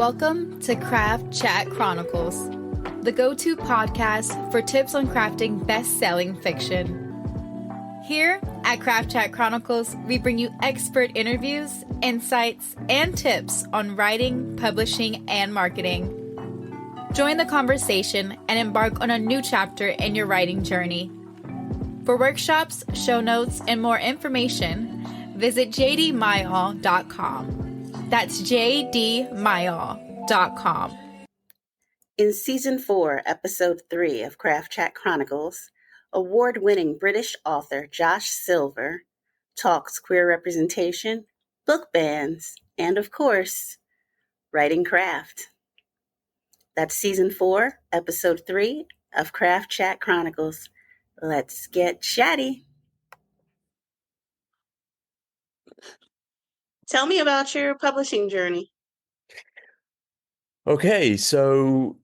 Welcome to Craft Chat Chronicles, the go-to podcast for tips on crafting best-selling fiction. Here at Craft Chat Chronicles, we bring you expert interviews, insights, and tips on writing, publishing, and marketing. Join the conversation and embark on a new chapter in your writing journey. For workshops, show notes, and more information, visit jdmyall.com. That's jdmyall.com. In Season 4, Episode 3 of Craft Chat Chronicles, award-winning British author Josh Silver talks queer representation, book bans, and, of course, writing craft. That's Season 4, Episode 3 of Craft Chat Chronicles. Let's get chatty. Tell me about your publishing journey. Okay, so,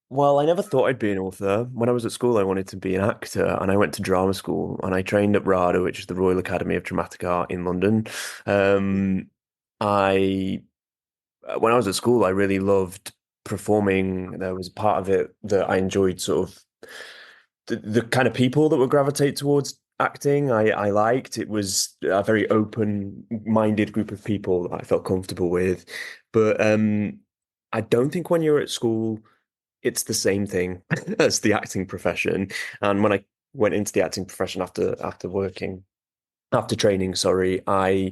I never thought I'd be an author. When I was at school, I wanted to be an actor, and I went to drama school, and I trained at RADA, which is the Royal Academy of Dramatic Art in London. When I was at school, I really loved performing. There was a part of it that I enjoyed, sort of the kind of people that would gravitate towards acting. I liked. It was a very open-minded group of people that I felt comfortable with. But I don't think when you're at school, it's the same thing as the acting profession. And when I went into the acting profession after training, I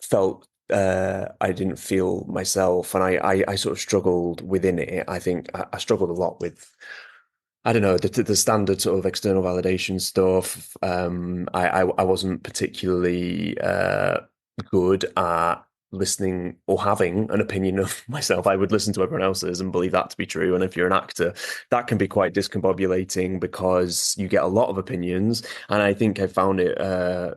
felt I didn't feel myself, and I sort of struggled within it. I think I struggled a lot with, I don't know, the standard sort of external validation stuff. I wasn't particularly good at listening or having an opinion of myself. I would listen to everyone else's and believe that to be true. And if you're an actor, that can be quite discombobulating because you get a lot of opinions. And I think I found it, I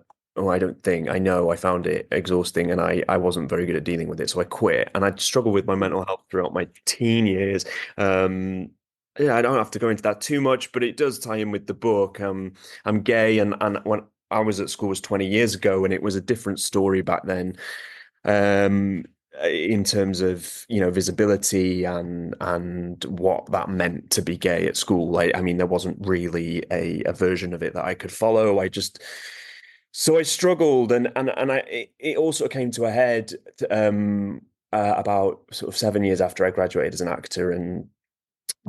know I found it exhausting, and I wasn't very good at dealing with it. So I quit, and I struggled with my mental health throughout my teen years. Yeah, I don't have to go into that too much, but it does tie in with the book. I'm gay, and when I was at school was 20 years ago, and it was a different story back then, in terms of, visibility and what that meant to be gay at school. I mean, there wasn't really a version of it that I could follow. So I struggled, and it also came to a head about sort of 7 years after I graduated as an actor, and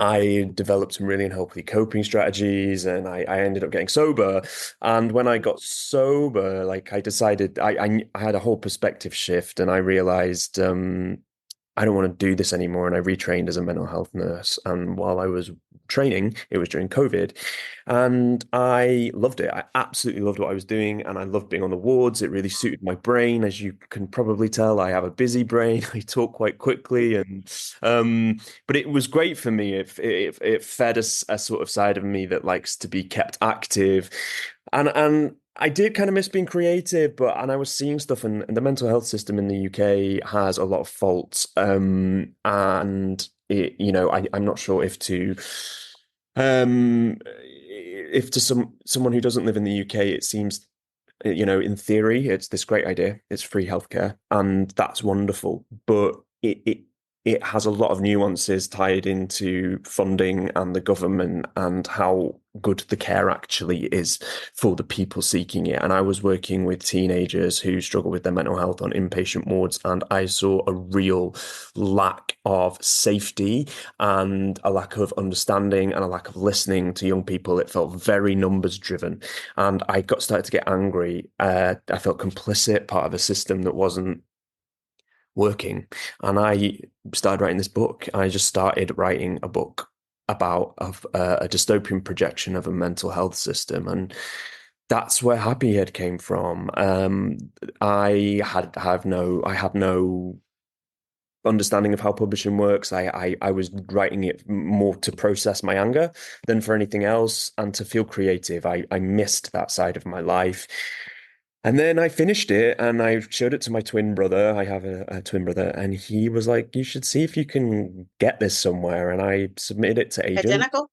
I developed some really unhealthy coping strategies, and I ended up getting sober. And when I got sober, I decided I had a whole perspective shift, and I realized I don't want to do this anymore. And I retrained as a mental health nurse. And while I was training, it was during COVID, and I loved it. I absolutely loved what I was doing, and I loved being on the wards. It really suited my brain. As you can probably tell, I have a busy brain. I talk quite quickly, and but it was great for me. It fed a sort of side of me that likes to be kept active, and I did kind of miss being creative, and I was seeing stuff, and the mental health system in the UK has a lot of faults, and it, I'm not sure if to someone who doesn't live in the UK, it seems, in theory, it's this great idea. It's free healthcare, and that's wonderful, but it has a lot of nuances tied into funding and the government and how good the care actually is for the people seeking it. And I was working with teenagers who struggle with their mental health on inpatient wards, and I saw a real lack of safety and a lack of understanding and a lack of listening to young people. It felt very numbers driven, and I started to get angry. I felt complicit, part of a system that wasn't working, and I started writing this book. I just started writing a book about a dystopian projection of a mental health system, and that's where Happyhead came from. I had no understanding of how publishing works. I was writing it more to process my anger than for anything else, and to feel creative. I missed that side of my life. And then I finished it, and I showed it to my twin brother. I have a twin brother, and he was like, "You should see if you can get this somewhere." And I submitted it to agent. Identical?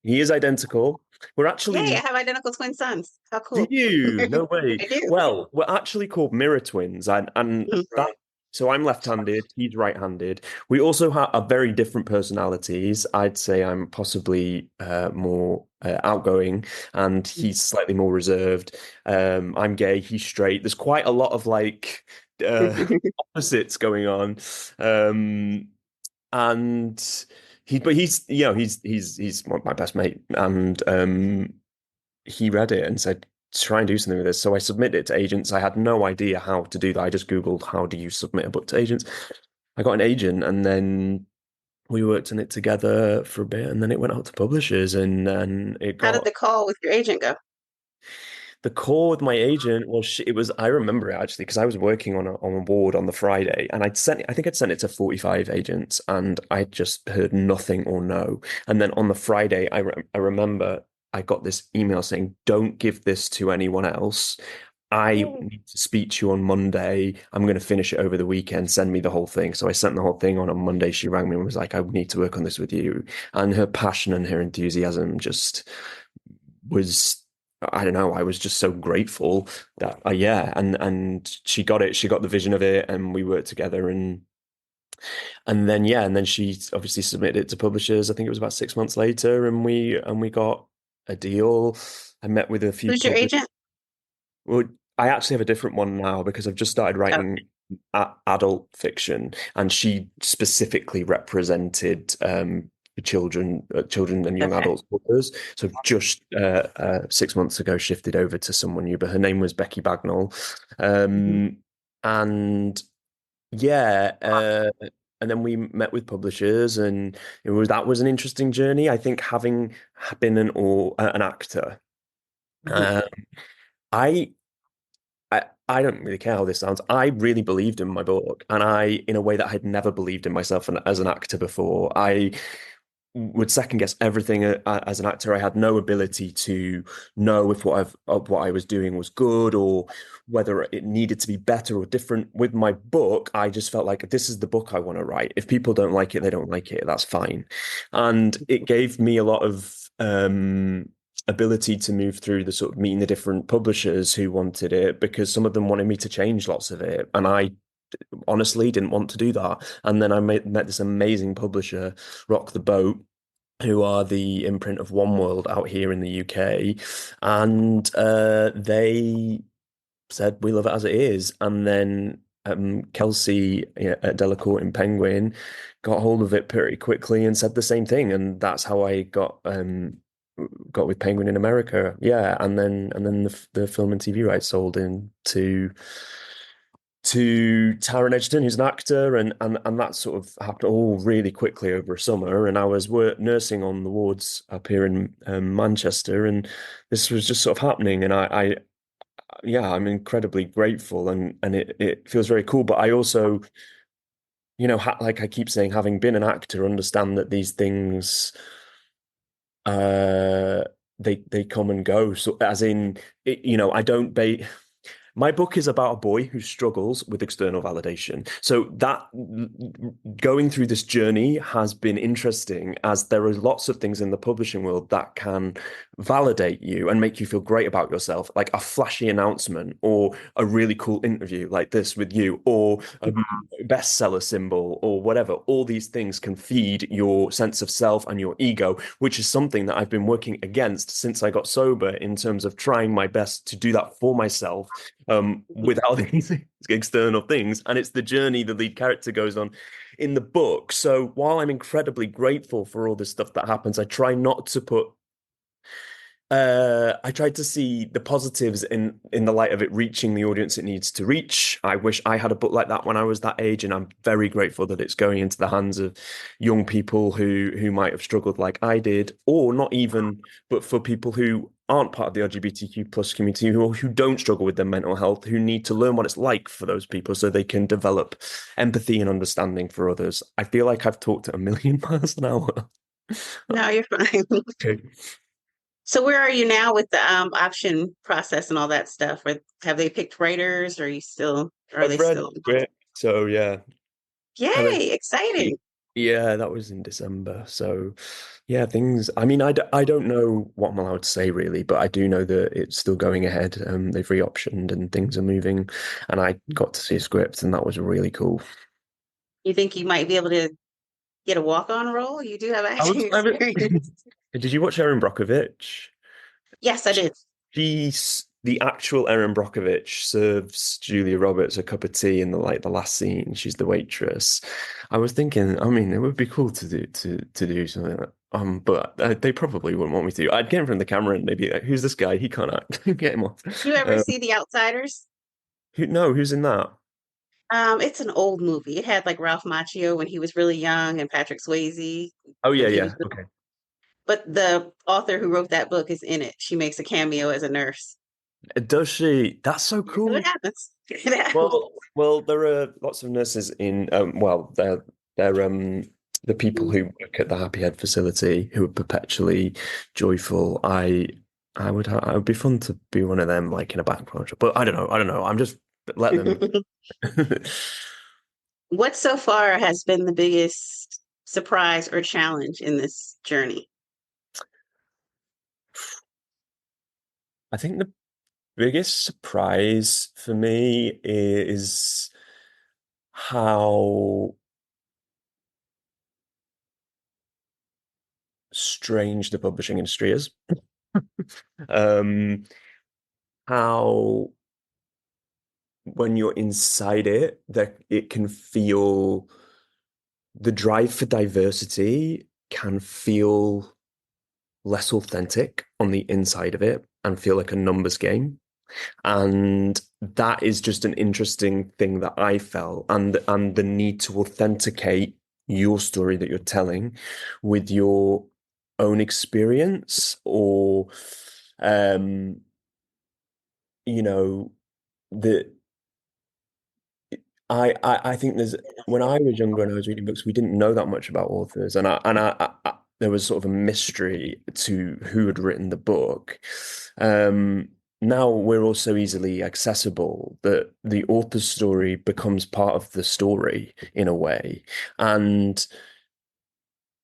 He is identical. We're actually... Yay, I have identical twin sons. How cool. Do you? No way. I do. Well, we're actually called mirror twins, and that So I'm left-handed, he's right-handed. We also are very different personalities. I'd say I'm possibly more outgoing, and he's slightly more reserved. I'm gay, he's straight. There's quite a lot of like opposites going on. Um, and he's he's my best mate, and he read it and said, try and do something with this. So I submitted it to agents. I had no idea how to do that. I just Googled, how do you submit a book to agents? I got an agent, and then we worked on it together for a bit, and then it went out to publishers, and then it How did got the call with your agent go? the call with my agent was it was I remember it actually because I was working on a board on the Friday, and I think I'd sent it to 45 agents, and I just heard nothing or no. And then on the Friday, I remember I got this email saying, "Don't give this to anyone else. I need to speak to you on Monday. I'm going to finish it over the weekend. Send me the whole thing." So I sent the whole thing on Monday. She rang me and was like, "I need to work on this with you." And her passion and her enthusiasm just was, I don't know, I was just so grateful that yeah, and she got it, she got the vision of it, and we worked together, and then yeah, and then she obviously submitted it to publishers. I think it was about 6 months later, and we got a deal. I met with a few Who's your publishers. agent? Well, I actually have a different one now because I've just started Oh, writing adult fiction, and she specifically represented children and young okay. adults authors. So just 6 months ago, shifted over to someone new, but her name was Becky Bagnall, Mhm. and yeah, and then we met with publishers, and that was an interesting journey. I think having been an actor, Mhm. uh, I I don't really care how this sounds. I really believed in my book, and in a way that I had never believed in myself as an actor before. I would second guess everything as an actor. I had no ability to know if what I was doing was good, or whether it needed to be better or different. With my book, I just felt like this is the book I want to write. If people don't like it, they don't like it. That's fine. And it gave me a lot of ability to move through the sort of meeting the different publishers who wanted it, because some of them wanted me to change lots of it, and I honestly didn't want to do that. And then I met this amazing publisher, Rock the Boat, who are the imprint of One World out here in the UK, and they said, we love it as it is. And then Kelsey, at Delacourt in Penguin, got hold of it pretty quickly and said the same thing, and that's how I got with Penguin in America. Yeah, and then the film and TV rights sold in to Taron Egerton, who's an actor, and that sort of happened all really quickly over a summer. And I was nursing on the wards up here in Manchester, and this was just sort of happening. And yeah, I'm incredibly grateful, and it feels very cool. But I also, like I keep saying, having been an actor, understand that these things uh they come and go. So as in, I don't bait. My book is about a boy who struggles with external validation. So that going through this journey has been interesting, as there are lots of things in the publishing world that can validate you and make you feel great about yourself, like a flashy announcement or a really cool interview like this with you, or a bestseller symbol or whatever. All these things can feed your sense of self and your ego, which is something that I've been working against since I got sober, in terms of trying my best to do that for myself, without these external things. And it's the journey the lead character goes on in the book. So while I'm incredibly grateful for all this stuff that happens, I try not to put I tried to see the positives in the light of it reaching the audience it needs to reach. I wish I had a book like that when I was that age, and I'm very grateful that it's going into the hands of young people who might have struggled like I did, or not even, but for people who aren't part of the LGBTQ plus community, who don't struggle with their mental health, who need to learn what it's like for those people so they can develop empathy and understanding for others. I feel like I've talked at a million miles an hour. No, you're fine. Okay. So where are you now with the auction process and all that stuff? Or have they picked writers? Or are they I've read still? it, so yeah. And then Yay, exciting. Yeah, that was in December. So, yeah, things. I mean, I don't know what I'm allowed to say really, but I do know that it's still going ahead. They've re-optioned and things are moving, and I got to see a script, and that was really cool. You think you might be able to get a walk-on role? You do have I acting was. experience. Did you watch Erin Brockovich? Yes, I did. She's the actual Erin Brockovich serves Julia Roberts a cup of tea in the last scene. She's the waitress. I was thinking, I mean, it would be cool to do something like that. But they probably wouldn't want me to. I'd get in front of the camera and they'd be like, "Who's this guy? He can't act. Get him off." You ever Um, see The Outsiders? no, who's in that? It's an old movie. It had like Ralph Macchio when he was really young and Patrick Swayze Oh yeah, when he yeah. was, Okay. but the author who wrote that book is in it. She makes a cameo as a nurse. Does she? That's so So it cool. happens. It happens. Well, there are lots of nurses in. Well, they're the people who work at the Happy Head facility who are perpetually joyful. I would be fun to be one of them, like in a background shot. But I don't know. I don't know. I'm just let them. What so far has been the biggest surprise or challenge in this journey? I think the biggest surprise for me is how strange the publishing industry is. Um, how when you're inside it, that it can feel the drive for diversity can feel less authentic on the inside of it and feel like a numbers game. And that is just an interesting thing that I felt, and the need to authenticate your story that you're telling with your own experience or um you know the I think there's when I was younger and I was reading books, we didn't know that much about authors, and there was sort of a mystery to who had written the book. Now we're all so easily accessible that the author's story becomes part of the story in a way, and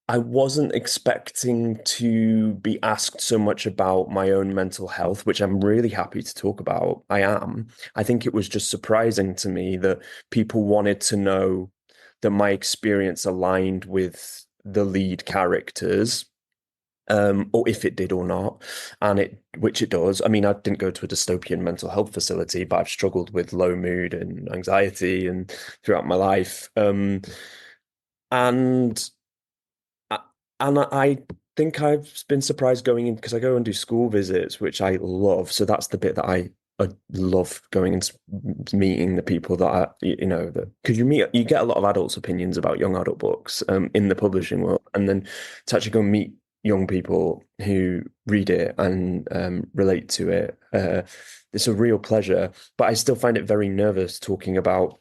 I wasn't expecting to be asked so much about my own mental health, which I'm really happy to talk about. I am. I think it was just surprising to me that people wanted to know that my experience aligned with the lead characters, or if it did or not, which it does. I mean, I didn't go to a dystopian mental health facility, but I've struggled with low mood and anxiety and throughout my life. And I- And I think I've been surprised going in because I go and do school visits, which I love. So that's the bit that I love going and meeting the people that are, that because you get a lot of adults' opinions about young adult books in the publishing world, and then to actually go and meet young people who read it and relate to it, it's a real pleasure. But I still find it very nervous talking about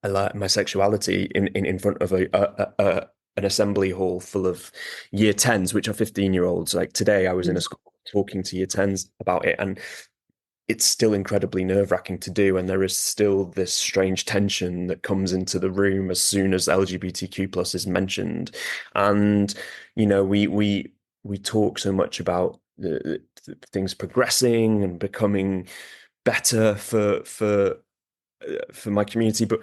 like my sexuality in front of an assembly hall full of year 10s, which are 15-year-olds. Like today, I was in a school talking to year 10s about it, and it's still incredibly nerve-wracking to do. And there is still this strange tension that comes into the room as soon as LGBTQ plus is mentioned. And, we talk so much about the things progressing and becoming better for my community, but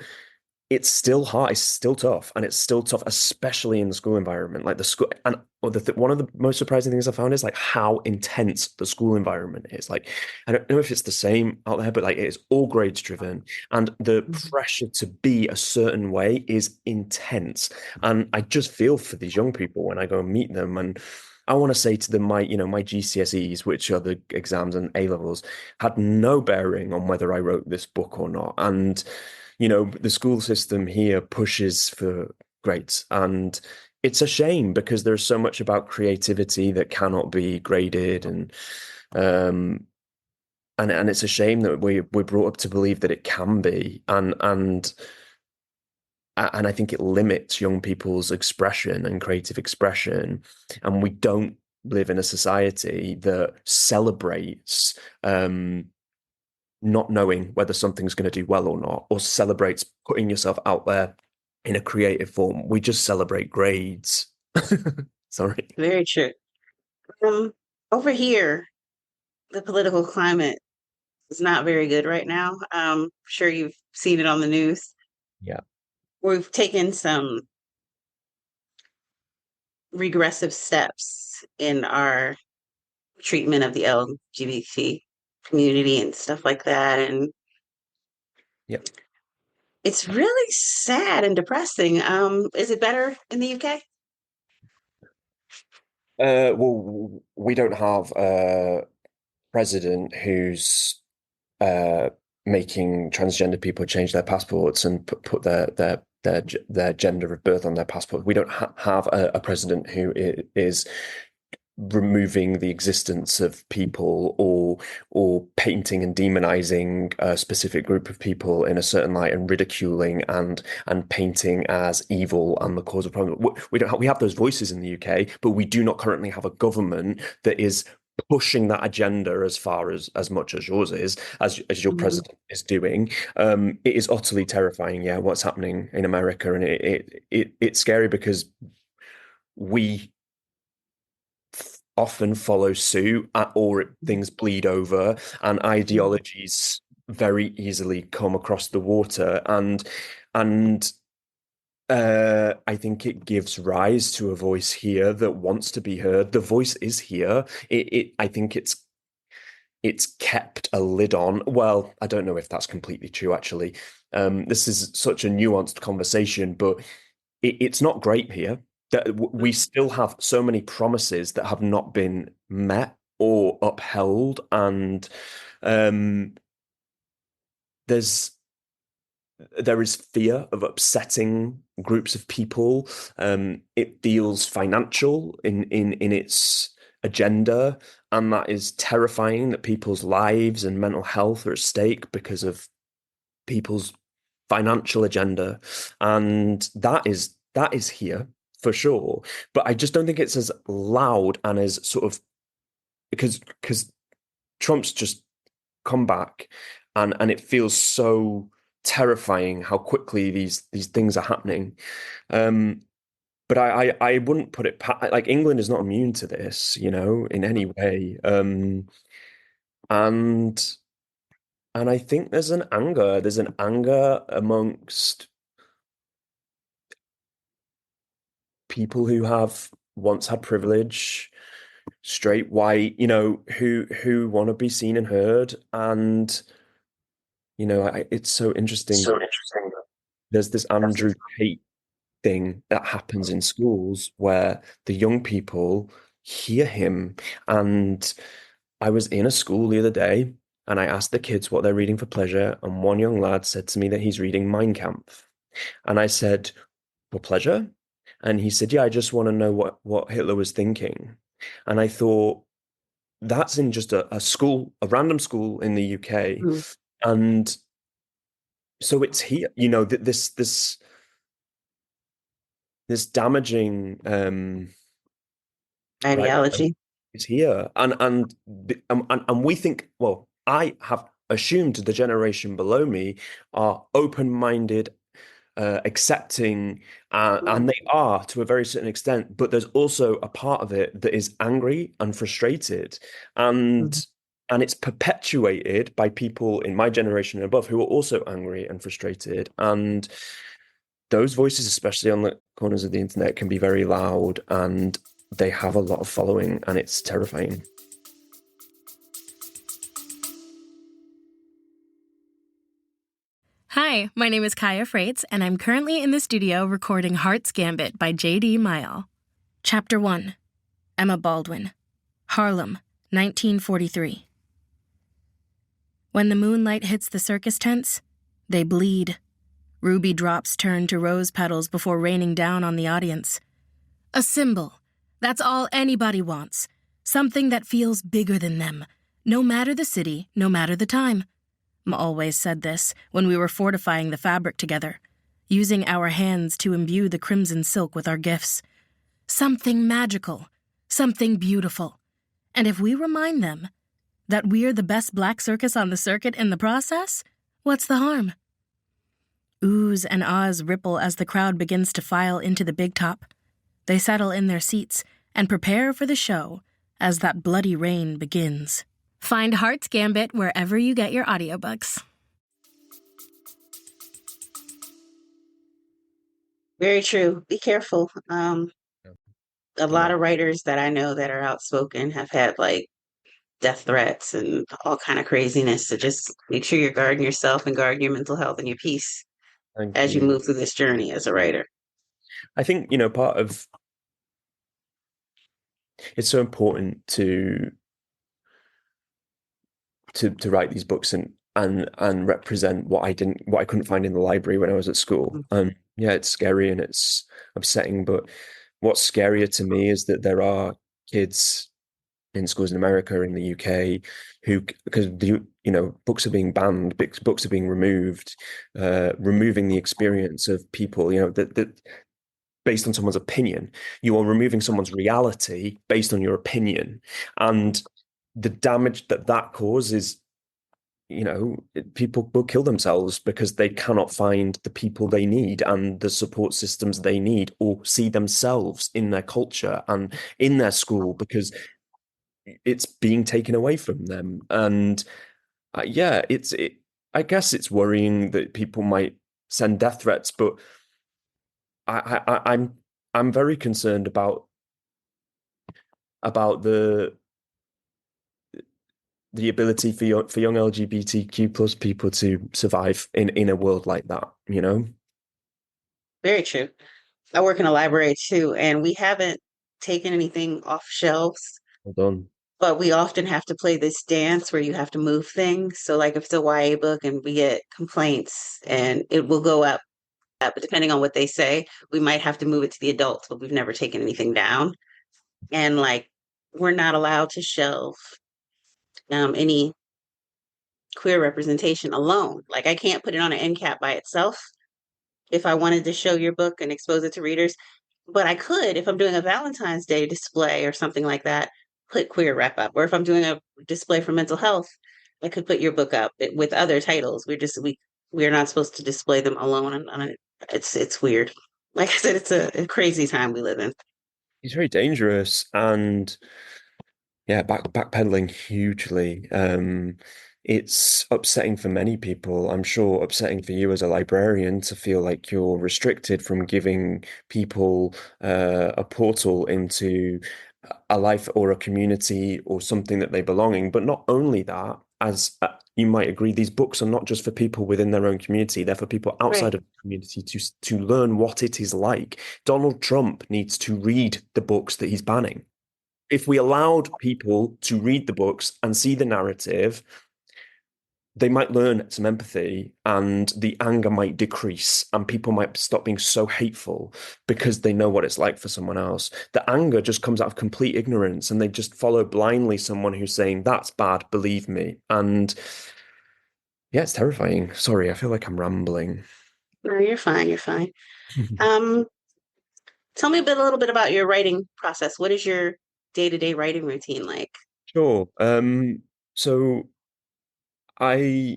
it's still hard. It's still tough, and it's still tough, especially in the school environment. Like the school, and one of the most surprising things I found is like how intense the school environment is. Like, I don't know if it's the same out there, but like it's all grades driven, and the pressure to be a certain way is intense. And I just feel for these young people when I go and meet them, and I want to say to them, my GCSEs, which are the exams and A levels, had no bearing on whether I wrote this book or not, and the school system here pushes for grades, and it's a shame because there's so much about creativity that cannot be graded, um and it's a shame that we're brought up to believe that it can be, and I think it limits young people's expression and creative expression, and we don't live in a society that celebrates not knowing whether something's going to do well or not, or celebrates putting yourself out there in a creative form. We just celebrate grades. Sorry. Very true. Over here, the political climate is not very good right now. I'm sure you've seen it on the news. Yeah. We've taken some regressive steps in our treatment of the LGBT community and stuff like that. And Yeah. it's really sad and depressing. Is it better in the UK? Well, we don't have a president who's uh, making transgender people change their passports and put their gender of birth on their passport. We don't have a president who is removing the existence of people or painting and demonizing a specific group of people in a certain light and ridiculing and painting as evil and the cause of problem. We have those voices in the UK, but we do not currently have a government that is pushing that agenda as far as much as yours is, as your president is doing. It is utterly terrifying, yeah, what's happening in America, and it's scary because we often follow suit, or things bleed over, and ideologies very easily come across the water, and I think it gives rise to a voice here that wants to be heard. The voice is here. I think it's kept a lid on. Well, I don't know if that's completely true, actually. This is such a nuanced conversation, but it's not great here. That we still have so many promises that have not been met or upheld, and there is fear of upsetting groups of people. It feels financial in its agenda, and that is terrifying, that people's lives and mental health are at stake because of people's financial agenda, and that is here for sure. But I just don't think it's as loud and as sort of, because Trump's just come back, and it feels so terrifying how quickly these things are happening. But I wouldn't put it like England is not immune to this, in any way. And I think there's an anger amongst people who have once had privilege, straight, white, who want to be seen and heard. And it's so interesting. There's this Andrew Tate thing that happens in schools where the young people hear him. And I was in a school the other day, and I asked the kids what they're reading for pleasure, and one young lad said to me that he's reading Mein Kampf. And I said, for pleasure? And he said, yeah, I just want to know what Hitler was thinking. And I thought, that's in just a school, a random school in the UK. And so it's here, this damaging Ideology. is here. And we think, well, I have assumed the generation below me are open-minded, accepting, and they are to a very certain extent, but there's also a part of it that is angry and frustrated, and it's perpetuated by people in my generation and above who are also angry and frustrated. And those voices, especially on the corners of the internet, can be very loud, and they have a lot of following, and it's terrifying. Hi, my name is Kaya Freites, and I'm currently in the studio recording Heart's Gambit by J.D. Mayall. Chapter 1. Emma Baldwin. Harlem, 1943. When the moonlight hits the circus tents, they bleed. Ruby drops turn to rose petals before raining down on the audience. A symbol. That's all anybody wants. Something that feels bigger than them, no matter the city, no matter the time. Ma always said this when we were fortifying the fabric together, using our hands to imbue the crimson silk with our gifts. Something magical, something beautiful. And if we remind them that we're the best black circus on the circuit in the process, what's the harm? Oohs and ahs ripple as the crowd begins to file into the big top. They settle in their seats and prepare for the show as that bloody rain begins. Find Heart's Gambit wherever you get your audiobooks. Very true. Be careful. A lot of writers that I know that are outspoken have had like death threats and all kind of craziness. So just make sure you're guarding yourself and guarding your mental health and your peace Thank as you you. move through this journey as a writer. I think, part of it's so important to write these books and represent what I couldn't find in the library when I was at school. Yeah, it's scary and it's upsetting, but what's scarier to me is that there are kids in schools in America, in the UK, who, because books are being banned, books are being removed, removing the experience of people, that based on someone's opinion. You are removing someone's reality based on your opinion, and the damage that causes. People will kill themselves because they cannot find the people they need and the support systems they need, or see themselves in their culture and in their school because it's being taken away from them. And yeah, I guess it's worrying that people might send death threats, but I'm very concerned about the ability for young LGBTQ plus people to survive in a world like that, Very true. I work in a library too, and we haven't taken anything off shelves, Hold on. but we often have to play this dance where you have to move things. So, like if it's a YA book and we get complaints, and it will go up, but depending on what they say, we might have to move it to the adults, but we've never taken anything down. And like, we're not allowed to shelve any queer representation alone. Like, I can't put it on an end cap by itself if I wanted to show your book and expose it to readers. But I could, if I'm doing a Valentine's Day display or something like that, put queer rep up. Or if I'm doing a display for mental health, I could put your book up with other titles. We're not supposed to display them alone. It's weird. Like I said, it's a crazy time we live in. It's very dangerous, and yeah, backpedaling hugely. It's upsetting for many people. I'm sure upsetting for you as a librarian to feel like you're restricted from giving people a portal into a life or a community or something that they belong in. But not only that, as you might agree, these books are not just for people within their own community. They're for people outside Right. of the community to learn what it is like. Donald Trump needs to read the books that he's banning. If we allowed people to read the books and see the narrative, they might learn some empathy and the anger might decrease and people might stop being so hateful because they know what it's like for someone else. The anger just comes out of complete ignorance and they just follow blindly someone who's saying, that's bad, believe me. And yeah, it's terrifying. Sorry, I feel like I'm rambling. No, you're fine. You're fine. Um, Tell me a little bit about your writing process. What is your day-to-day writing routine like? Sure. So I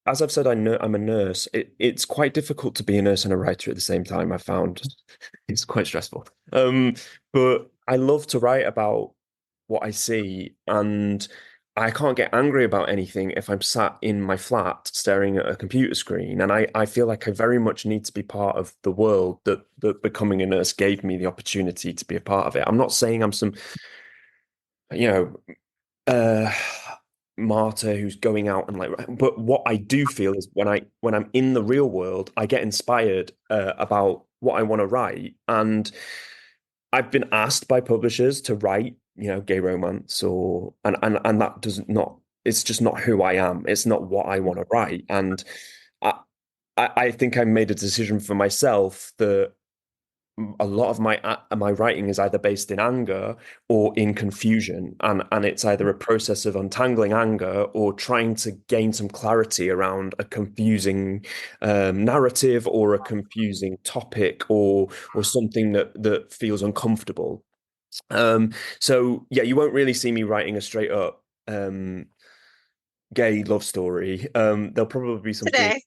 as I've said, I'm a nurse. It's quite difficult to be a nurse and a writer at the same time. I found it's quite stressful. But I love to write about what I see, and I can't get angry about anything if I'm sat in my flat staring at a computer screen. And I feel like I very much need to be part of the world that becoming a nurse gave me the opportunity to be a part of it. I'm not saying I'm some, you know, uh martyr who's going out and like, but what I do feel is when I'm in the real world I get inspired about what I want to write, and I've been asked by publishers to write gay romance or and that does not, it's just not who I am, it's not what I want to write. And I I think I made a decision for myself that a lot of my writing is either based in anger or in confusion, and it's either a process of untangling anger or trying to gain some clarity around a confusing narrative or a confusing topic or something that feels uncomfortable. So yeah, you won't really see me writing a straight up gay love story. There'll probably be something Today.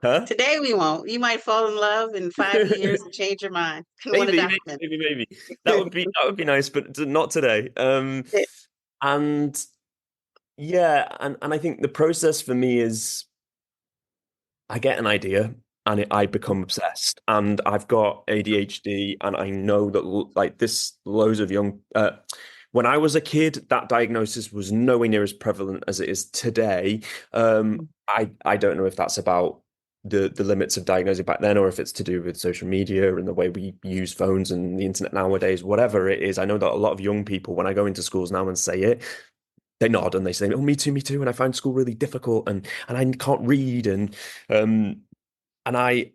Huh? Today we won't. You might fall in love in 5 years and change your mind and want a Maybe, document. maybe. That would be nice, but not today. And yeah, and I think the process for me is I get an idea and I become obsessed. And I've got ADHD, and I know that like this, loads of young. When I was a kid, that diagnosis was nowhere near as prevalent as it is today. I don't know if that's about the limits of diagnosing back then, or if it's to do with social media and the way we use phones and the internet nowadays. Whatever it is, I know that a lot of young people, when I go into schools now and say it, they nod and they say, "Oh, me too," and I find school really difficult, and I can't read, and my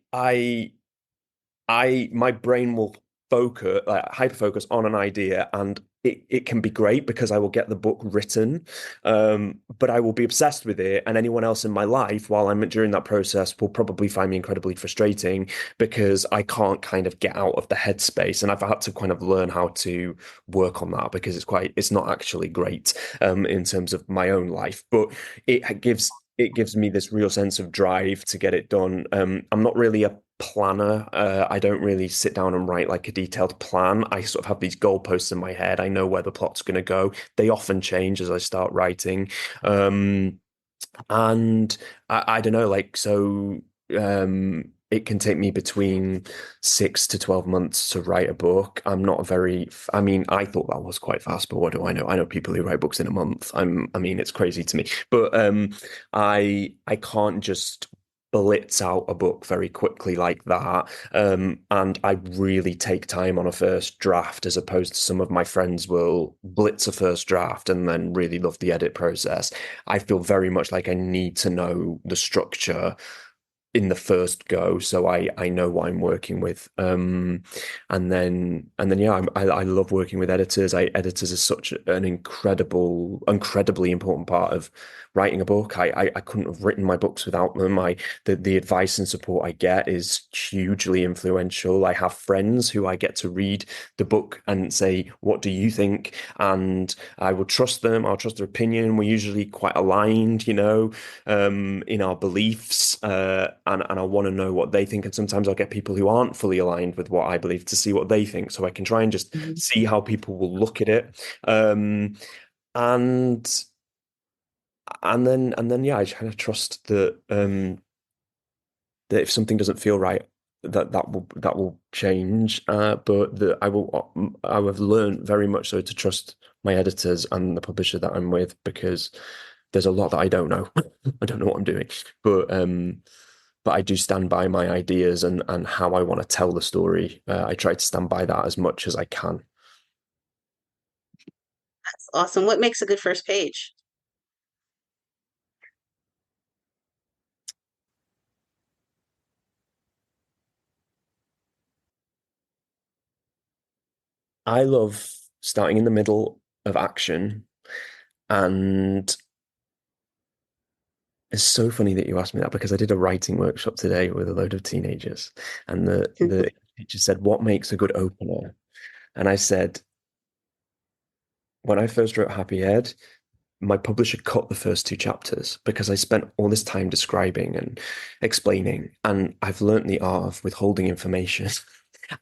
brain will focus, like hyper focus on an idea, and it can be great because I will get the book written, but I will be obsessed with it, and anyone else in my life while I'm during that process will probably find me incredibly frustrating because I can't kind of get out of the headspace, and I've had to kind of learn how to work on that because it's not actually great in terms of my own life, but it gives me this real sense of drive to get it done. I'm not really a planner. I don't really sit down and write like a detailed plan. I sort of have these goalposts in my head. I know where the plot's going to go. They often change as I start writing. And I don't know, like, so it can take me between 6 to 12 months to write a book. I'm not I mean, I thought that was quite fast, but what do I know? I know people who write books in a month. I mean, it's crazy to me. But I can't just blitz out a book very quickly like that. And I really take time on a first draft, as opposed to some of my friends will blitz a first draft and then really love the edit process. I feel very much like I need to know the structure in the first go, so I know what I'm working with. And then yeah, I love working with editors. Editors are such an incredibly important part of writing a book. I couldn't have written my books without them. The advice and support I get is hugely influential. I have friends who I get to read the book and say, "What do you think?" And I will trust them. I'll trust their opinion. We're usually quite aligned, in our beliefs, and I want to know what they think. And sometimes I'll get people who aren't fully aligned with what I believe to see what they think, so I can try and just see how people will look at it. And and then yeah, I kind of trust that if something doesn't feel right, that will change. But I have learned very much so to trust my editors and the publisher that I'm with, because there's a lot that I don't know. I don't know what I'm doing, but I do stand by my ideas and how I want to tell the story. I try to stand by that as much as I can. That's awesome. What makes a good first page? I love starting in the middle of action, and it's so funny that you asked me that, because I did a writing workshop today with a load of teenagers, and the teacher said, "What makes a good opener?" And I said, when I first wrote Happy Head, my publisher cut the first two chapters because I spent all this time describing and explaining, and I've learnt the art of withholding information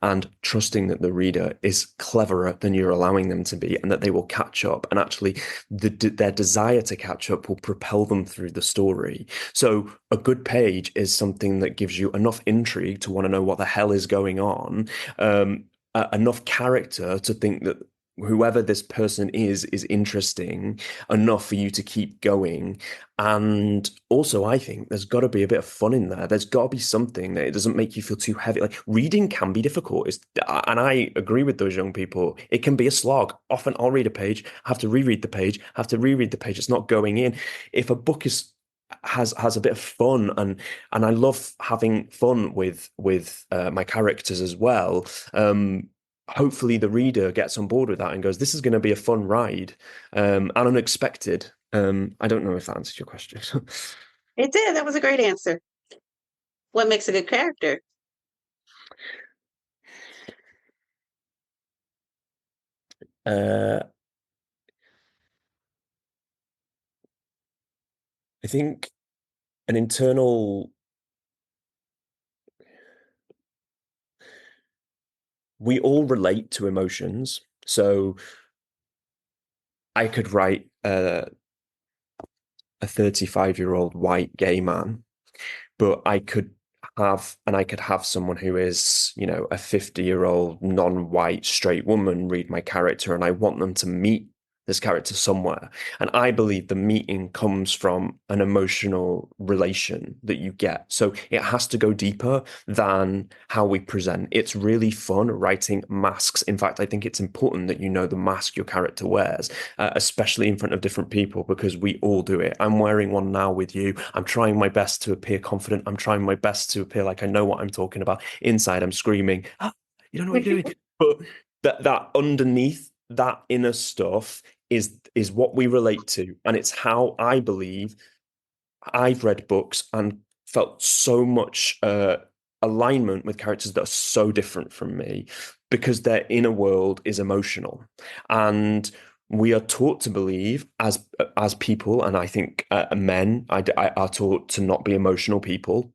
and trusting that the reader is cleverer than you're allowing them to be, and that they will catch up. And actually, their desire to catch up will propel them through the story. So a good page is something that gives you enough intrigue to want to know what the hell is going on, enough character to think that whoever this person is interesting enough for you to keep going. And also, I think there's got to be a bit of fun in there. There's got to be something that it doesn't make you feel too heavy. Like, reading can be difficult. And I agree with those young people. It can be a slog. Often I'll read a page, have to reread the page, have to reread the page. It's not going in. If a book has a bit of fun, and I love having fun with my characters as well. Hopefully the reader gets on board with that and goes, "This is going to be a fun ride, and unexpected." I don't know if that answers your question. It did. That was a great answer. What makes a good character? uh, I think an internal we all relate to emotions. So I could write a 35-year-old white gay man, but I could have someone who is, a 50-year-old non-white straight woman read my character, and I want them to meet this character somewhere. And I believe the meeting comes from an emotional relation that you get. So it has to go deeper than how we present. It's really fun writing masks. In fact, I think it's important that you know the mask your character wears, especially in front of different people, because we all do it. I'm wearing one now with you. I'm trying my best to appear confident. I'm trying my best to appear like I know what I'm talking about. Inside, I'm screaming, "Ah, you don't know what you're doing." But that underneath that inner stuff is what we relate to, and it's how I believe I've read books and felt so much alignment with characters that are so different from me, because their inner world is emotional, and we are taught to believe as people, and I think men are taught to not be emotional people.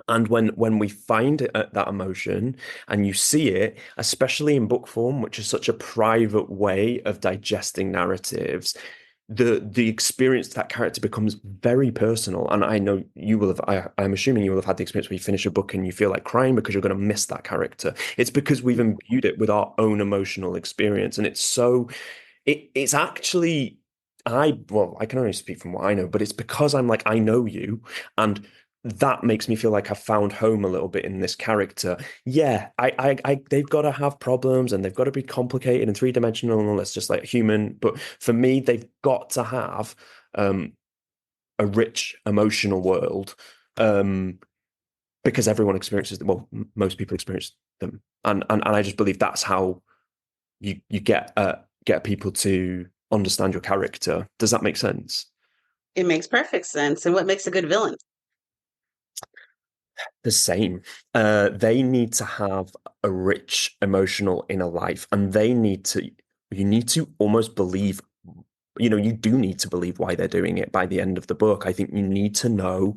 And when we find that emotion and you see it, especially in book form, which is such a private way of digesting narratives, the experience of that character becomes very personal. And I know you will have, I'm assuming you will have had the experience where you finish a book and you feel like crying because you're going to miss that character. It's because we've imbued it with our own emotional experience. And it's actually, I can only speak from what I know, but it's because I'm like, I know you, and that makes me feel like I've found home a little bit in this character. Yeah, they've got to have problems and they've got to be complicated and three-dimensional and all that's just like human. But for me, they've got to have a rich emotional world, because everyone experiences them. Well, most people experience them, and I just believe that's how you get people to understand your character. Does that make sense? It makes perfect sense. And what makes a good villain? The same. They need to have a rich emotional inner life, and you need to almost believe, you do need to believe why they're doing it by the end of the book. I think you need to know,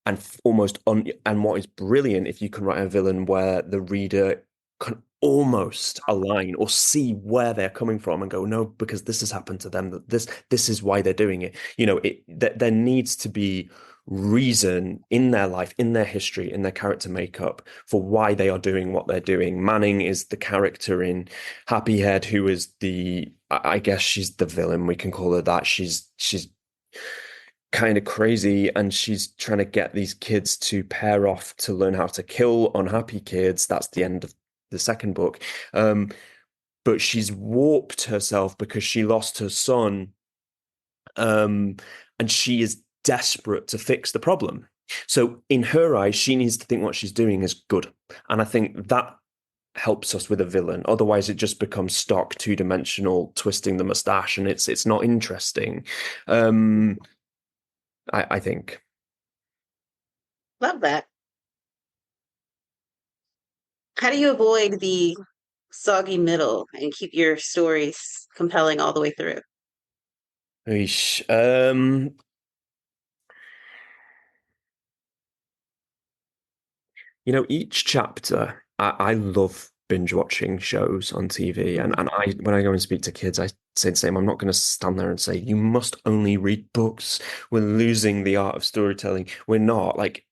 and and what is brilliant, if you can write a villain where the reader can almost align or see where they're coming from and go, no, because this has happened to them, that this is why they're doing it. There needs to be reason in their life, in their history, in their character makeup for why they are doing what they're doing. Manning is the character in Happy Head, who is I guess she's the villain, we can call her that. She's kind of crazy, and she's trying to get these kids to pair off to learn how to kill unhappy kids. That's the end of the second book. But she's warped herself because she lost her son, and she is desperate to fix the problem. So in her eyes, she needs to think what she's doing is good. And I think that helps us with a villain. Otherwise, it just becomes stock two-dimensional, twisting the mustache, and it's not interesting. I think. Love that. How do you avoid the soggy middle and keep your stories compelling all the way through? Eesh. Each chapter, I love binge watching shows on TV. And when I go and speak to kids, I say the same. I'm not going to stand there and say, you must only read books. We're losing the art of storytelling. We're not. Like,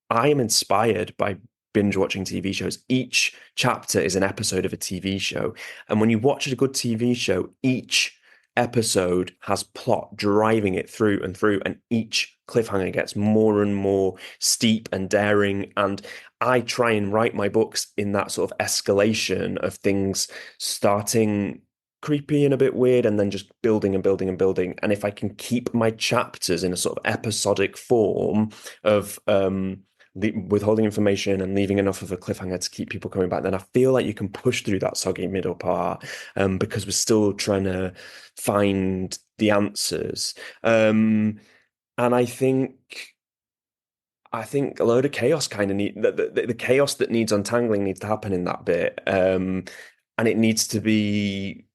I am inspired by binge watching TV shows. Each chapter is an episode of a TV show. And when you watch a good TV show, each episode has plot driving it through and through, and each cliffhanger gets more and more steep and daring. And I try and write my books in that sort of escalation of things starting creepy and a bit weird, and then just building and building and building. And if I can keep my chapters in a sort of episodic form of withholding information and leaving enough of a cliffhanger to keep people coming back, then I feel like you can push through that soggy middle part, because we're still trying to find the answers. And I think a load of chaos kind of the chaos that needs untangling needs to happen in that bit. And it needs to be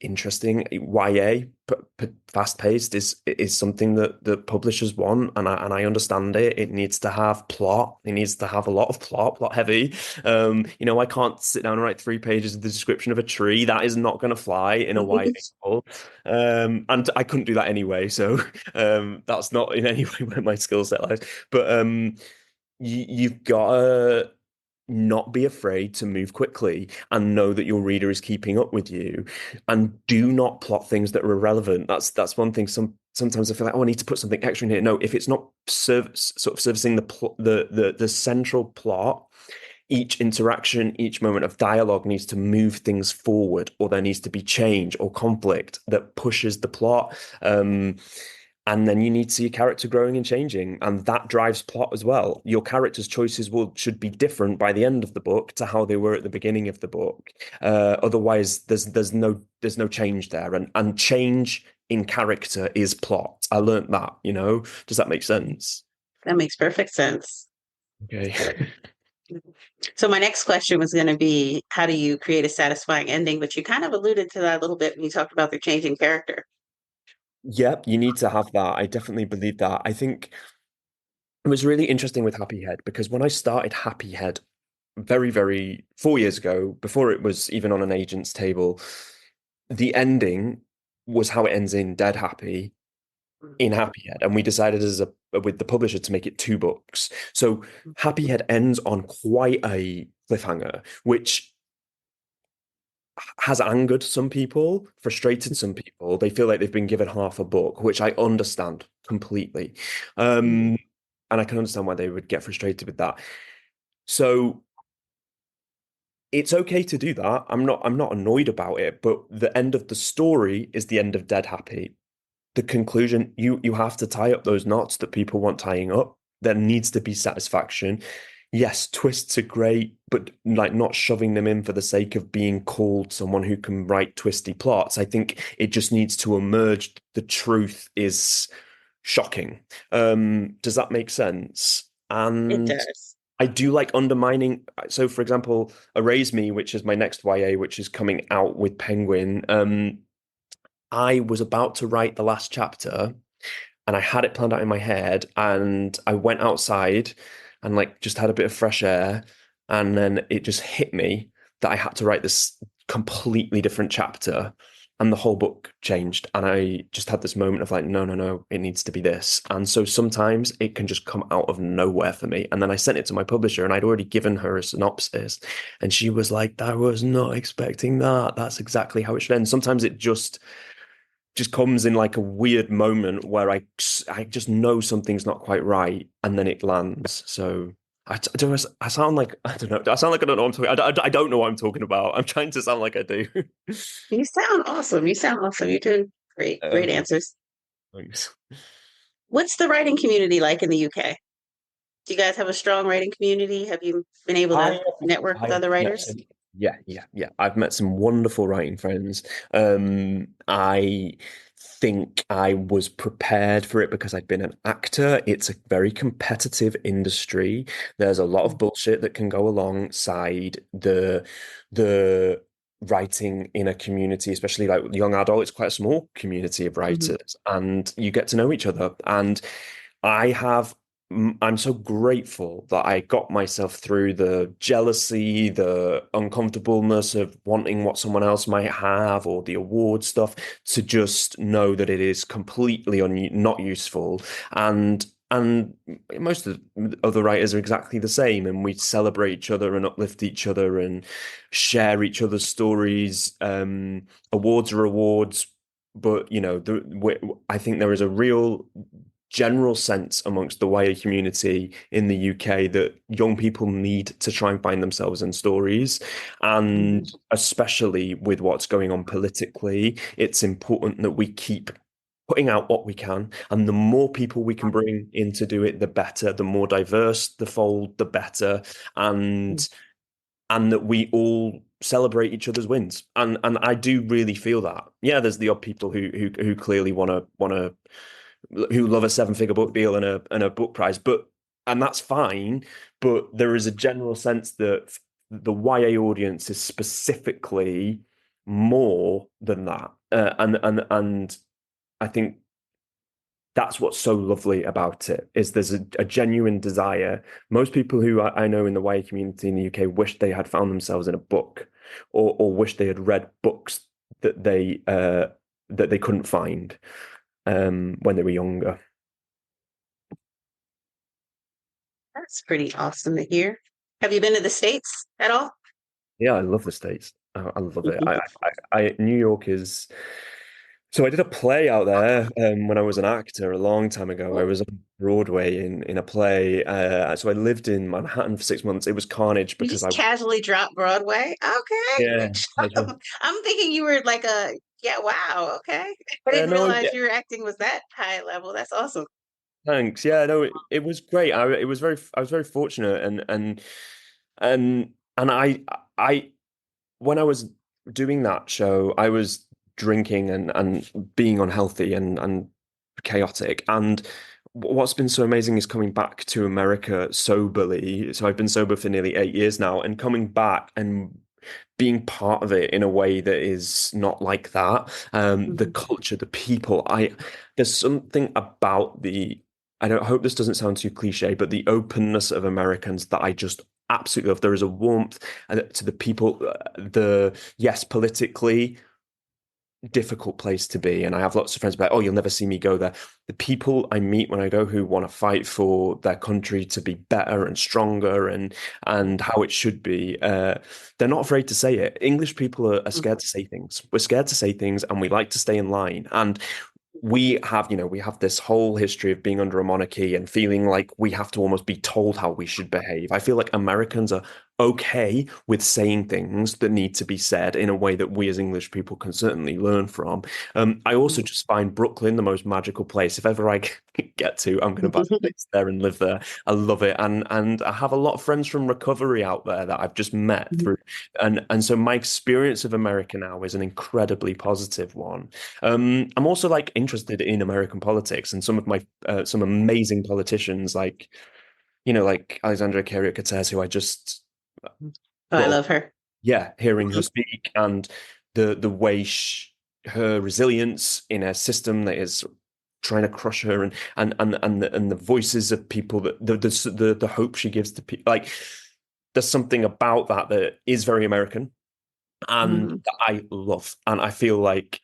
interesting. YA, fast paced, is something that publishers want, and I understand it. It needs to have plot. It needs to have a lot of plot heavy. I can't sit down and write 3 pages of the description of a tree. That is not going to fly in a YA novel. And I couldn't do that anyway. So that's not in any way where my skill set lies. But you've got to not be afraid to move quickly and know that your reader is keeping up with you, and do not plot things that are irrelevant. That's one thing. Sometimes I feel like, oh, I need to put something extra in here. No, if it's not sort of servicing the central plot, each interaction, each moment of dialogue needs to move things forward, or there needs to be change or conflict that pushes the plot. And then you need to see your character growing and changing, and that drives plot as well. Your character's choices should be different by the end of the book to how they were at the beginning of the book. Otherwise, there's no change there, and change in character is plot. I learned that. Does that make sense? That makes perfect sense. Okay. So my next question was going to be, how do you create a satisfying ending? But you kind of alluded to that a little bit when you talked about the changing character. Yep, you need to have that. I definitely believe that. I think it was really interesting with Happy Head, because when I started Happy Head very, very 4 years ago, before it was even on an agent's table, the ending was how it ends in Dead Happy in Happy Head. And we decided with the publisher to make it 2 books. So Happy Head ends on quite a cliffhanger, which has angered some people, frustrated some people. They feel like they've been given half a book, which I understand completely. And I can understand why they would get frustrated with that. So it's okay to do that. I'm not annoyed about it, but the end of the story is the end of Dead Happy. The conclusion, you have to tie up those knots that people want tying up. There needs to be satisfaction. Yes, twists are great, but like not shoving them in for the sake of being called someone who can write twisty plots. I think it just needs to emerge. The truth is shocking. Does that make sense? And It does. I do like undermining. So, for example, Erase Me, which is my next YA, which is coming out with Penguin. I was about to write the last chapter, and I had it planned out in my head, and I went outside and like just had a bit of fresh air, and then it just hit me that I had to write this completely different chapter, and the whole book changed, and I just had this moment of like, no, it needs to be this. And so sometimes it can just come out of nowhere for me. And then I sent it to my publisher, and I'd already given her a synopsis, and she was like, I was not expecting that. That's exactly how it should end. Sometimes it just comes in like a weird moment where I just know something's not quite right, and then it lands. So I sound like, I don't know. I sound like I don't know what I'm talking. I don't know what I'm talking about. I'm trying to sound like I do. You sound awesome. You're doing great. Great answers. Thanks. What's the writing community like in the UK? Do you guys have a strong writing community? Have you been able to network with other writers? Yeah. I've met some wonderful writing friends. I think I was prepared for it because I'd been an actor. It's a very competitive industry. There's a lot of bullshit that can go alongside the writing in a community, especially like young adult. It's quite a small community of writers, and you get to know each other. And I'm so grateful that I got myself through the jealousy, the uncomfortableness of wanting what someone else might have, or the award stuff, to just know that it is completely not useful. And most of the other writers are exactly the same, and we celebrate each other and uplift each other and share each other's stories. Awards are awards, but I think there is a real general sense amongst the wider community in the UK that young people need to try and find themselves in stories. And especially with what's going on politically, it's important that we keep putting out what we can. And the more people we can bring in to do it, the better. The more diverse the fold, the better. And that we all celebrate each other's wins. And I do really feel that. Yeah, there's the odd people who clearly want to who love a 7-figure book deal and a book prize, and that's fine. But there is a general sense that the YA audience is specifically more than that. And I think that's what's so lovely about it is there's a genuine desire. Most people who I know in the YA community in the UK wish they had found themselves in a book, or wish they had read books that they couldn't find when they were younger. That's pretty awesome to hear. Have you been to the States at all? Yeah, I love the States. I love it. New York is. So I did a play out there when I was an actor a long time ago. I was on Broadway in a play. So I lived in Manhattan for 6 months. It was carnage You because just casually dropped Broadway? Okay. yeah, Good casually. job. I'm thinking you were like yeah, wow, okay. I didn't No, realize your acting was that high level. That's awesome. thanks. Yeah, no, it was great. I was very fortunate, and I when I was doing that show, I was drinking and being unhealthy and chaotic. And what's been so amazing is coming back to America soberly. So I've been sober for nearly 8 years now, and coming back and being part of it in a way that is not like that. The culture, the people. There's something about I don't hope this doesn't sound too cliche, but the openness of Americans that I just absolutely love. There is a warmth to the people. Yes, politically difficult place to be, and I have lots of friends like, oh, you'll never see me go there. The people I meet when I go who want to fight for their country to be better and stronger and how it should be, they're not afraid to say it. English people are scared to say things. We're scared to say things, and we like to stay in line. And we have this whole history of being under a monarchy and feeling like we have to almost be told how we should behave. I feel like Americans are okay with saying things that need to be said in a way that we as English people can certainly learn from. I also just find Brooklyn the most magical place. If ever I get to, I'm going to buy a place there and live there. I love it, and I have a lot of friends from recovery out there that I've just met through, and so my experience of America now is an incredibly positive one. I'm also like interested in American politics and some of my some amazing politicians like like Alexandria Ocasio-Cortez, who I just Oh, I love her. yeah, hearing her speak and the way her resilience in a system that is trying to crush her and the voices of people that the hope she gives to people, like there's something about that is very American and that I love, and I feel like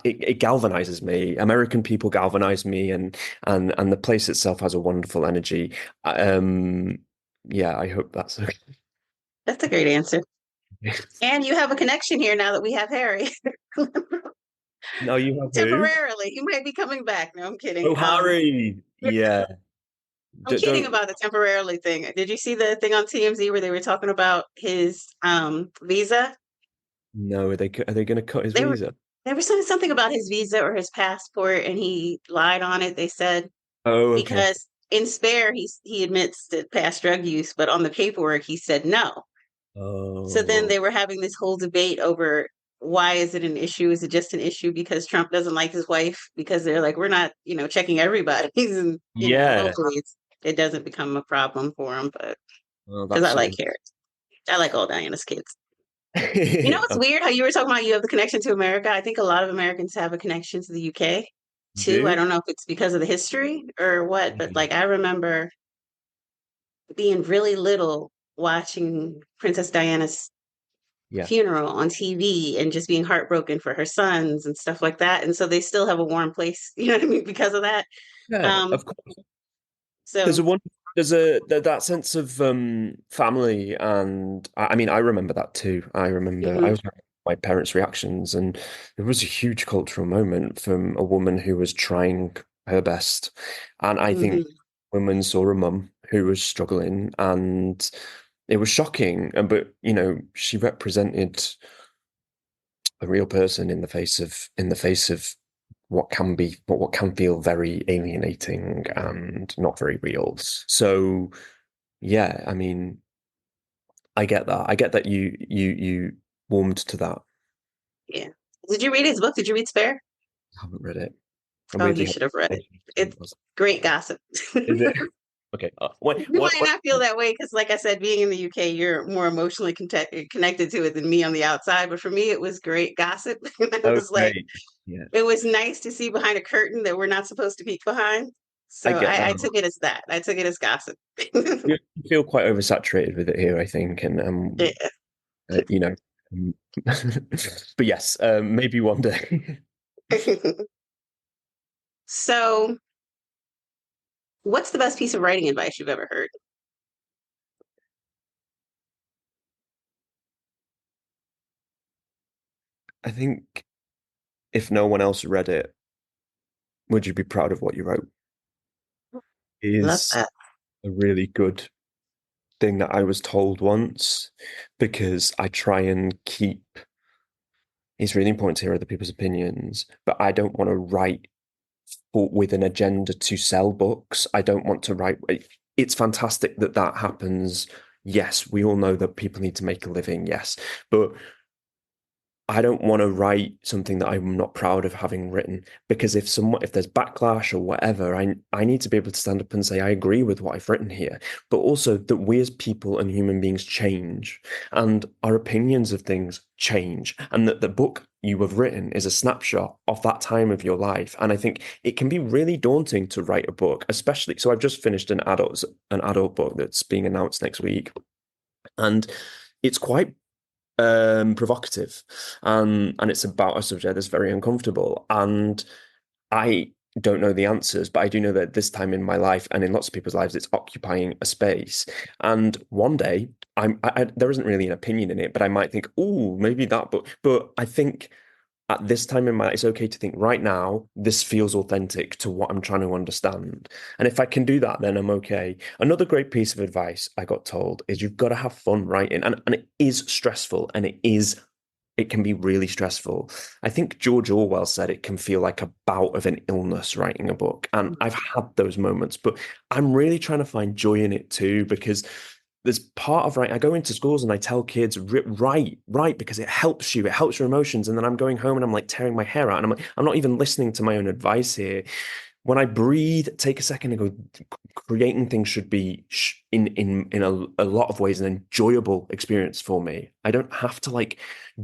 it galvanizes me. American people galvanize me, and the place itself has a wonderful energy. Yeah, I hope that's okay. That's a great answer. And you have a connection here now that we have Harry. No, you have who? Temporarily. You might be coming back. No, I'm kidding. Oh, Harry. Yeah. I'm kidding about the temporarily thing. Did you see the thing on TMZ where they were talking about his visa? No, are they going to cut his They were visa? they were saying something about his visa or his passport, and he lied on it. They said Oh, okay. because in Spare he admits to past drug use, but on the paperwork he said no. So then Oh, they were having this whole debate over why is it an issue? Is it just an issue because Trump doesn't like his wife? Because they're like, we're not, checking everybody. And, yeah. hopefully it doesn't become a problem for him. But Oh, because that's I like so. Harry. I like all Diana's kids. It's weird how you were talking about you have the connection to America. I think a lot of Americans have a connection to the UK too. I Do? don't know if it's because of the history or what, but like I remember being really little watching Princess Diana's Yeah. funeral on TV and just being heartbroken for her sons and stuff like that. And so they still have a warm place, you know what I mean, because of that. Yeah, Um, of course. There's a so one. That sense of family, and I mean, I remember that too. I remember I mhm, was my parents' reactions, and it was a huge cultural moment from a woman who was trying her best, and I think mhm. women saw a mum who was struggling, and it was shocking. But she represented a real person in the face of what can feel very alienating and not very real. So yeah, I mean, I get that. I get that you warmed to that. Yeah. Did you read his book? Did you read Spare? I haven't read it. I Oh, you weirdly should have read have. it. It's great gossip. Is it? Okay. You might not feel that way because, like I said, being in the UK, you're more emotionally connected to it than me on the outside. But for me, it was great gossip. It was like, Okay. Yeah, it was nice to see behind a curtain that we're not supposed to peek behind. I So get I that. took it as that. I took it as gossip. You feel quite oversaturated with it here, I think, and Yeah. you know, um, but yes, maybe one day. So, what's the best piece of writing advice you've ever heard? I think if no one else read it, would you be proud of what you wrote? Love Is that. a really good thing that I was told once because I try and keep. It's really important to hear other people's opinions, but I don't want to write with an agenda to sell books. I don't want to write. It's fantastic that that happens. Yes, we all know that people need to make a living. Yes, but I don't want to write something that I'm not proud of having written because if there's backlash or whatever, I need to be able to stand up and say I agree with what I've written here, but also that we as people and human beings change and our opinions of things change, and that the book you have written is a snapshot of that time of your life. And I think it can be really daunting to write a book, especially. So I've just finished an adult book that's being announced next week, and it's quite provocative, and it's about a subject that's very uncomfortable, and I don't know the answers, but I do know that this time in my life and in lots of people's lives it's occupying a space, and one day there isn't really an opinion in it, but I might think, oh, maybe that book. But I think at this time in my life, it's okay to think right now, this feels authentic to what I'm trying to understand. And if I can do that, then I'm okay. Another great piece of advice I got told is you've got to have fun writing. And it is stressful, and it can be really stressful. I think George Orwell said it can feel like a bout of an illness writing a book. And I've had those moments, but I'm really trying to find joy in it too, because there's part of writing. I go into schools and I tell kids, write, because it helps you, it helps your emotions. And then I'm going home and I'm like tearing my hair out. And I'm like, I'm not even listening to my own advice here. When I breathe, take a second and go, creating things should be in a lot of ways an enjoyable experience for me. I don't have to like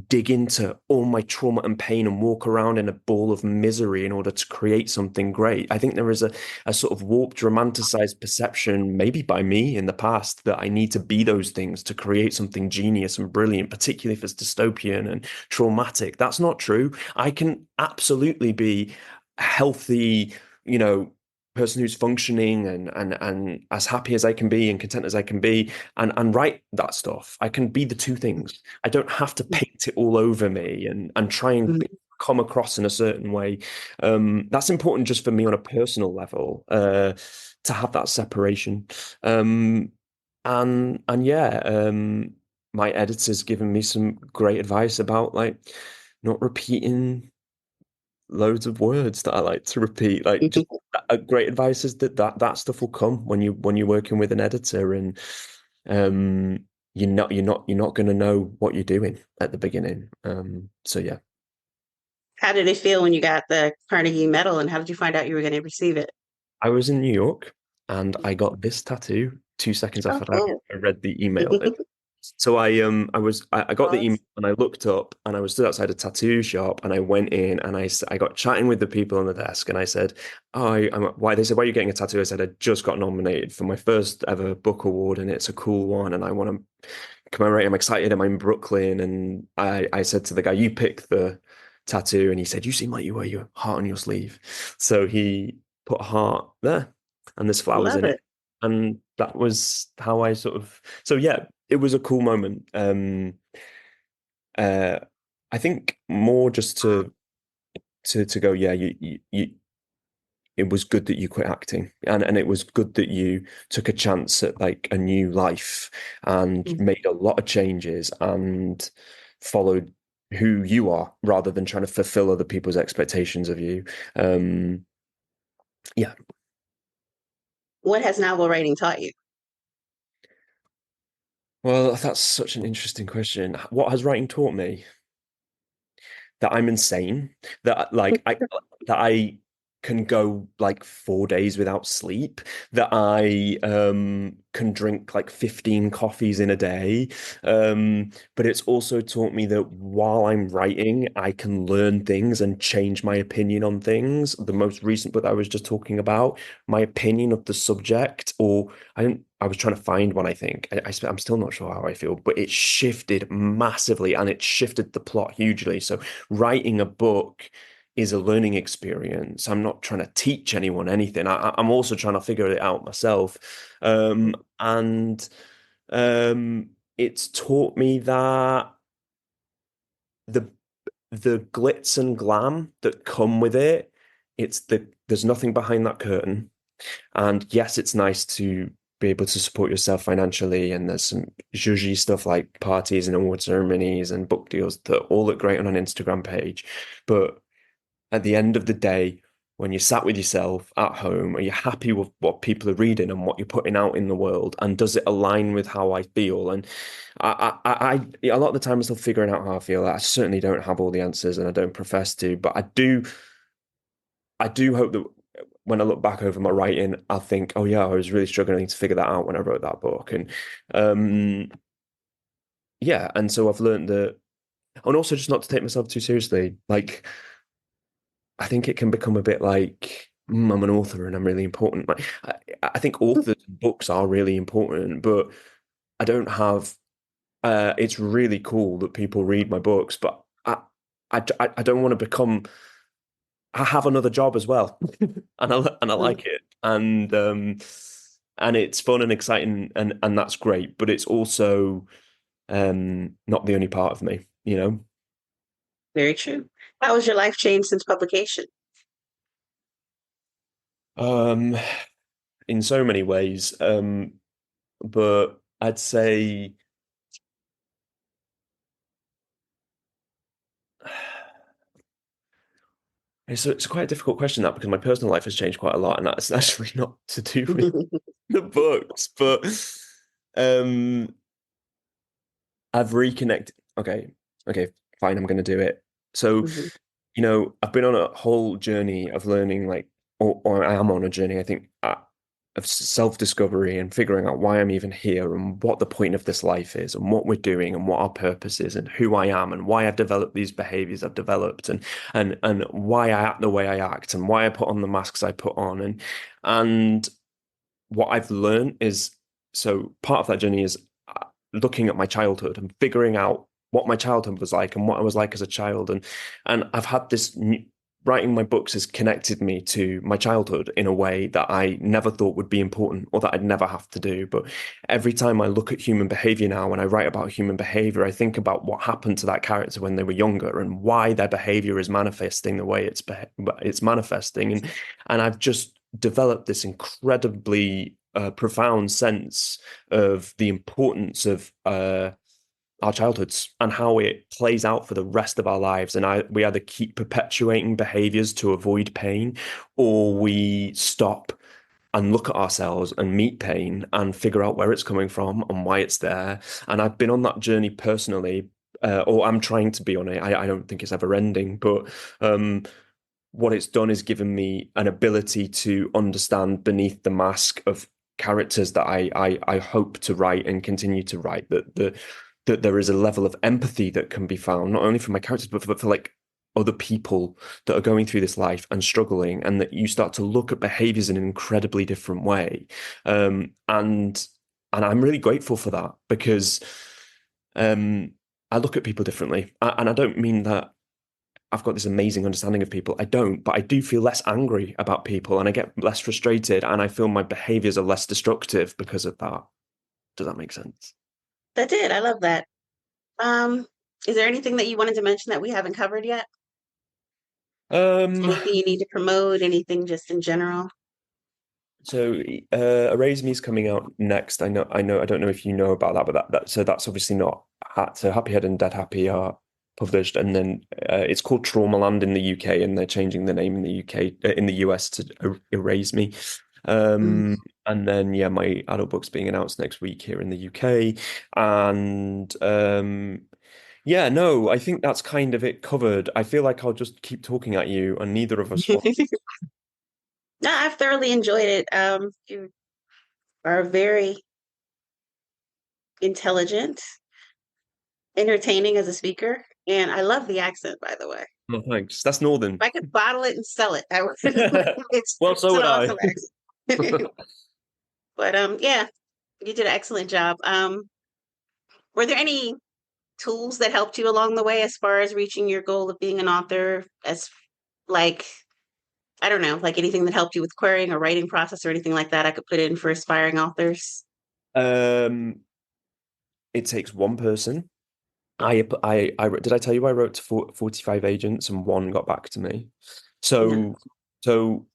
dig into all my trauma and pain and walk around in a ball of misery in order to create something great. I think there is a sort of warped, romanticized perception, maybe by me in the past, that I need to be those things to create something genius and brilliant, particularly if it's dystopian and traumatic. That's not true. I can absolutely be healthy, person who's functioning and as happy as I can be and content as I can be, and write that stuff. I can be the two things. I don't have to paint it all over me and try and come across in a certain way. That's important just for me on a personal level, to have that separation. And yeah, my editor's given me some great advice about like not repeating loads of words that I like to repeat. Like, just great advice is that stuff will come when you're working with an editor, and um you're not going to know what you're doing at the beginning. So yeah. How did it feel when you got the Carnegie Medal, and how did you find out you were going to receive it? I was in New York and I got this tattoo 2 seconds Oh, after cool. I read the email. So I got the email and I looked up and I was stood outside a tattoo shop, and I went in and I got chatting with the people on the desk, and I said, "Oh, why?" They said, "Why are you getting a tattoo?" I said, "I just got nominated for my first ever book award and it's a cool one and I want to commemorate. I'm excited. I'm in Brooklyn." And I said to the guy, "You pick the tattoo," and he said, "You seem like you wear your heart on your sleeve." So he put a heart there and there's flowers Love in it. it. And that was how I sort of, so yeah, it was a cool moment. Uh, I think more just to go, yeah, it was good that you quit acting, and it was good that you took a chance at like a new life and made a lot of changes and followed who you are rather than trying to fulfill other people's expectations of you. Yeah. What has novel writing taught you? Well, that's such an interesting question. What has writing taught me? That I'm insane. That like I that I can go like 4 days without sleep, that I can drink like 15 coffees in a day. But it's also taught me that while I'm writing, I can learn things and change my opinion on things. The most recent book that I was just talking about, my opinion of the subject, or I was trying to find one, I think. I'm still not sure how I feel, but it shifted massively and it shifted the plot hugely. So writing a book is a learning experience. I'm not trying to teach anyone anything. I'm also trying to figure it out myself. And it's taught me that the the glitz and glam that come with it, there's nothing behind that curtain. And yes, it's nice to be able to support yourself financially, and there's some zhuzhy stuff like parties and award ceremonies and book deals that all look great on an Instagram page. But at the end of the day, when you're sat with yourself at home, are you happy with what people are reading and what you're putting out in the world? And does it align with how I feel? And a lot of the time I'm still figuring out how I feel. I certainly don't have all the answers and I don't profess to, but I do hope that when I look back over my writing, I'll think, oh yeah, I was really struggling to figure that out when I wrote that book. And yeah, and so I've learned that, and also just not to take myself too seriously. Like, I think it can become a bit like, I'm an author and I'm really important. Like, I think authors' books are really important, but I don't have. It's really cool that people read my books, but I don't want to become. I have another job as well, and I like it, and it's fun and exciting, and that's great. But it's also not the only part of me, you know. Very true. How has your life changed since publication? Um, in so many ways. But I'd say it's quite a difficult question, that, because my personal life has changed quite a lot, and that's actually not to do with the books, but um, I've reconnected. Okay, fine, I'm going to do it. So, Mhm. I've been on a whole journey of learning, like, or I am on a journey, I think, of self-discovery and figuring out why I'm even here and what the point of this life is and what we're doing and what our purpose is and who I am and why I've developed these behaviors I've developed, and why I act the way I act and why I put on the masks I put on, and what I've learned is, so part of that journey is looking at my childhood and figuring out what my childhood was like and what I was like as a child. And I've had this writing my books has connected me to my childhood in a way that I never thought would be important or that I'd never have to do. But every time I look at human behavior now, when I write about human behavior, I think about what happened to that character when they were younger and why their behavior is manifesting the way it's manifesting. And I've just developed this incredibly profound sense of the importance of our childhoods and how it plays out for the rest of our lives. And we either keep perpetuating behaviors to avoid pain, or we stop and look at ourselves and meet pain and figure out where it's coming from and why it's there. And I've been on that journey personally, or I'm trying to be on it. I don't think it's ever ending, but what it's done is given me an ability to understand beneath the mask of characters that I hope to write and continue to write, that there is a level of empathy that can be found, not only for my characters, but for like other people that are going through this life and struggling, and that you start to look at behaviors in an incredibly different way. And I'm really grateful for that, because I look at people differently. And I don't mean that I've got this amazing understanding of people. I don't, but I do feel less angry about people and I get less frustrated, and I feel my behaviors are less destructive because of that. Does that make sense? That did. I love that. Um, is there anything that you wanted to mention that we haven't covered yet? Um, Anything you need to promote? Anything just in general? so Erase Me is coming out next. I don't know if you know about that, but so that's obviously not so Happy Head and Dead Happy are published, and then it's called Traumaland in the UK, and they're changing the name in the UK in the US to Erase Me. Mm. And then yeah, my adult book's being announced next week here in the UK, and yeah, no, I think that's kind of it covered. I feel like I'll just keep talking at you, and neither of us want No, I've thoroughly enjoyed it. You are very intelligent, entertaining as a speaker, and I love the accent, by the way. Oh, thanks. That's Northern. If I could bottle it and sell it, I would. Well, so It's an would I. awesome accent. But yeah, you did an excellent job. Were there any tools that helped you along the way as far as reaching your goal of being an author? As like, I don't know, like anything that helped you with querying or writing process or anything like that I could put in for aspiring authors? It takes one person. Did I tell you I wrote to 45 agents and one got back to me? No. So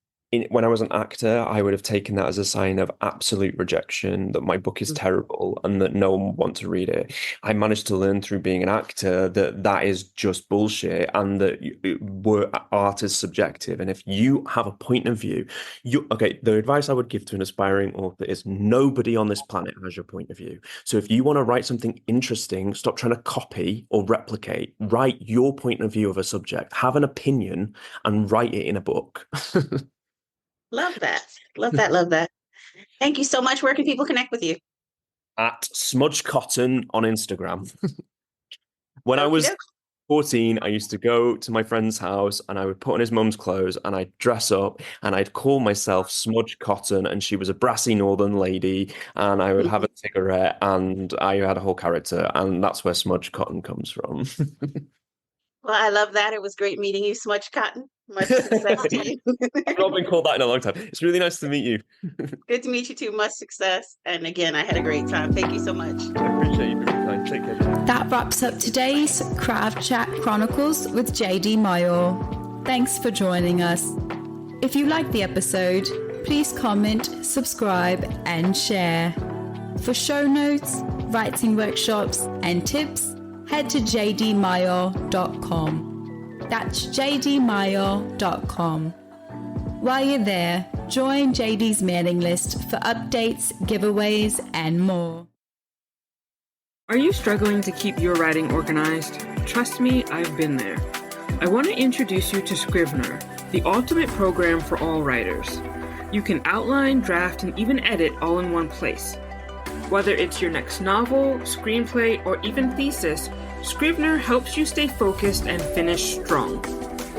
when I was an actor, I would have taken that as a sign of absolute rejection, that my book is terrible and that no one will want to read it. I managed to learn through being an actor that that is just bullshit and that art is subjective. And if you have a point of view, the advice I would give to an aspiring author is nobody on this planet has your point of view. So if you want to write something interesting, stop trying to copy or replicate. Write your point of view of a subject, have an opinion, and write it in a book. Love that. Love that. Love that. Thank you so much. Where can people connect with you? At Smudge Cotton on Instagram. When I was Okey-doke. 14, I used to go to my friend's house and I would put on his mum's clothes and I'd dress up and I'd call myself Smudge Cotton, and she was a brassy northern lady, and I would have a cigarette and I had a whole character, and that's where Smudge Cotton comes from. Well, I love that. It was great meeting you, Smudge Cotton. Much success to you. I've not been called that in a long time. It's really nice to meet you. Good to meet you too. Much success. And again, I had a great time. Thank you so much. I appreciate you for your time. Take care. That wraps up today's Craft Chat Chronicles with JD Mayo. Thanks for joining us. If you liked the episode, please comment, subscribe, and share. For show notes, writing workshops, and tips, head to jdmayo.com. That's jdmayo.com. While you're there, join JD's mailing list for updates, giveaways, and more. Are you struggling to keep your writing organized? Trust me, I've been there. I want to introduce you to Scrivener, the ultimate program for all writers. You can outline, draft, and even edit all in one place. Whether it's your next novel, screenplay, or even thesis, Scrivener helps you stay focused and finish strong.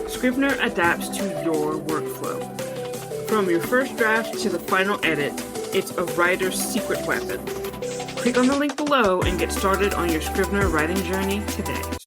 Scrivener adapts to your workflow. From your first draft to the final edit, it's a writer's secret weapon. Click on the link below and get started on your Scrivener writing journey today.